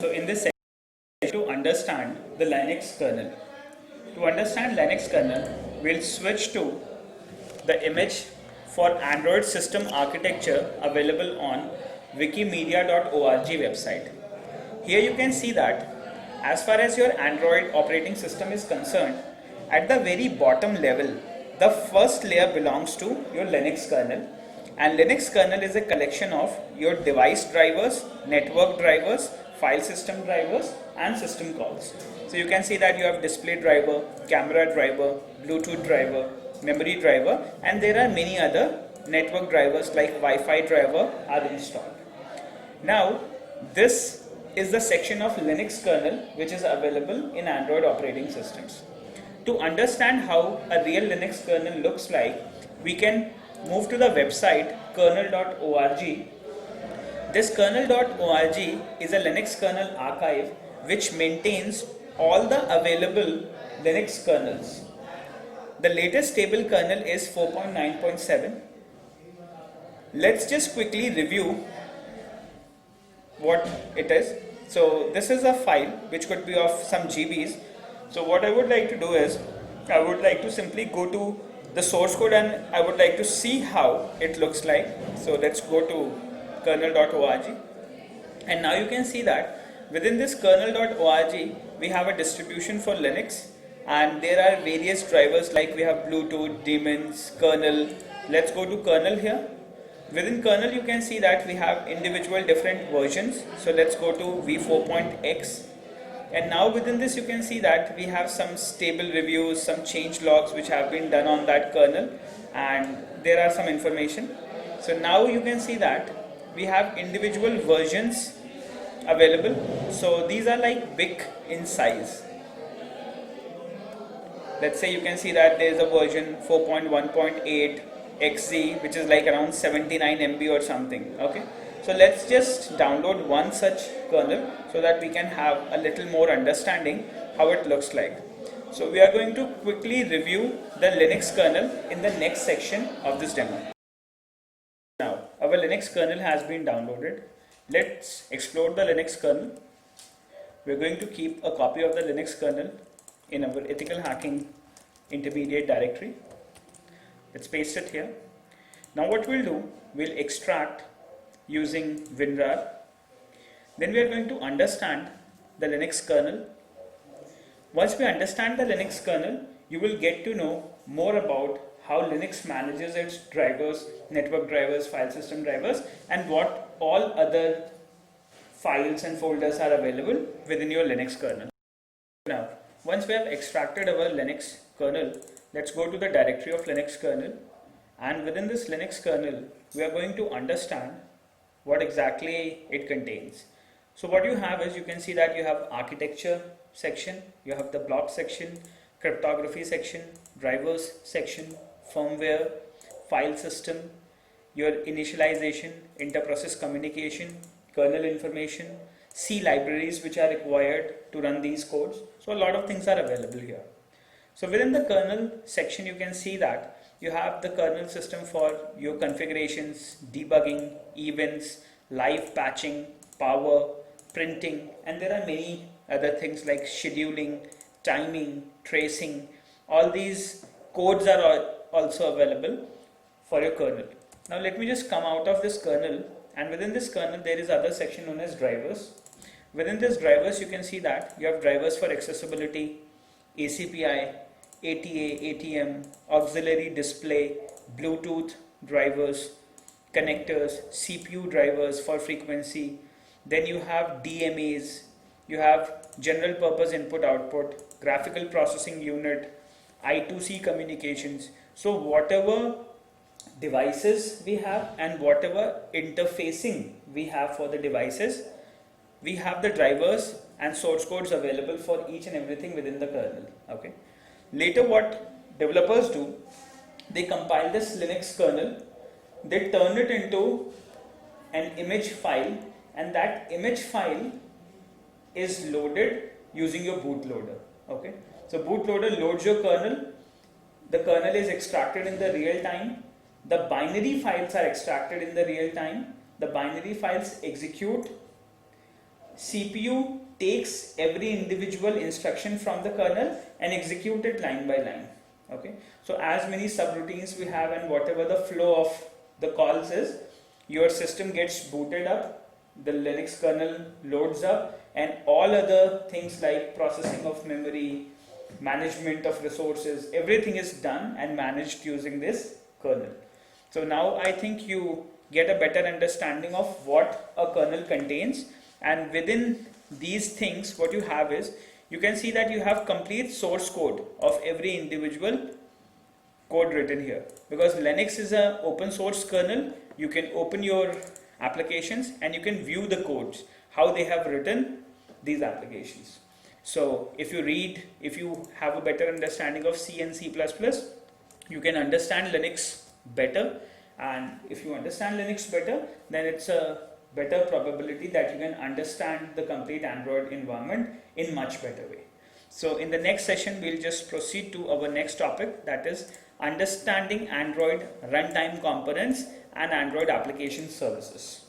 So in this section, to understand the Linux kernel. To understand Linux kernel, we'll switch to the image for Android system architecture available on wikimedia.org website. Here you can see that as far as your Android operating system is concerned, at the very bottom level, the first layer belongs to your Linux kernel, and Linux kernel is a collection of your device drivers, network drivers, file system drivers and system calls. So you can see that you have display driver, camera driver, Bluetooth driver, memory driver, and there are many other network drivers like Wi-Fi driver are installed. Now this is the section of Linux kernel which is available in Android operating systems. To understand how a real Linux kernel looks like, we can move to the website kernel.org. This kernel.org is a Linux kernel archive which maintains all the available Linux kernels. The latest stable kernel is 4.9.7. Let's just quickly review what it is. So this is a file which could be of some GBs. So what I would like to do is, I would like to simply go to the source code and I would like to see how it looks like. So let's go to kernel.org, and now you can see that within this kernel.org we have a distribution for Linux, and there are various drivers like we have Bluetooth, daemons, kernel. Let's go to kernel here. Within kernel you can see that we have individual different versions. So let's go to v4.x, and now within this you can see that we have some stable reviews, some change logs which have been done on that kernel, and there are some information. So now you can see that we have individual versions available. So these are like big in size. Let's say you can see that there is a version 4.1.8 XZ which is like around 79 MB or something. Okay, so let's just download one such kernel so that we can have a little more understanding how it looks like. So we are going to quickly review the Linux kernel in the next section of this demo. Now our Linux kernel has been downloaded. Let's explore the Linux kernel. We're going to keep a copy of the Linux kernel in our ethical hacking intermediate directory. Let's paste it here. Now what we'll do, we'll extract using WinRAR. Then we are going to understand the Linux kernel. Once we understand the Linux kernel, you will get to know more about how Linux manages its drivers, network drivers, file system drivers, and what all other files and folders are available within your Linux kernel. Now, once we have extracted our Linux kernel, let's go to the directory of Linux kernel, and within this Linux kernel, we are going to understand what exactly it contains. So what you have is, you can see that you have architecture section, you have the block section, cryptography section, drivers section, firmware, file system, your initialization, inter-process communication, kernel information, C libraries which are required to run these codes. So a lot of things are available here. So within the kernel section you can see that you have the kernel system for your configurations, debugging, events, live patching, power, printing, and there are many other things like scheduling, timing, tracing. All these codes are also available for your kernel. Now let me just come out of this kernel, and within this kernel there is other section known as drivers. Within this drivers you can see that you have drivers for accessibility, ACPI, ATA, ATM, auxiliary display, Bluetooth drivers, connectors, CPU drivers for frequency. Then you have DMAs, you have general purpose input output, graphical processing unit, I2C communications. So whatever devices we have and whatever interfacing we have for the devices, we have the drivers and source codes available for each and everything within the kernel. Okay. Later what developers do, they compile this Linux kernel, they turn it into an image file, and that image file is loaded using your bootloader. Okay. So bootloader loads your kernel, the kernel is extracted in the real time, the binary files are extracted in the real time, the binary files execute CPU takes every individual instruction from the kernel and execute it line by line. Okay, so as many subroutines we have and whatever the flow of the calls is, your system gets booted up, the Linux kernel loads up, and all other things like processing of memory, management of resources, everything is done and managed using this kernel. So now I think you get a better understanding of what a kernel contains, and within these things what you have is, you can see that you have complete source code of every individual code written here, because Linux is an open source kernel. You can open your applications and you can view the codes, how they have written these applications. So if you have a better understanding of C and C++, you can understand Linux better, and if you understand Linux better, then it's a better probability that you can understand the complete Android environment in much better way. So in the next session, we'll just proceed to our next topic, that is understanding Android runtime components and Android application services.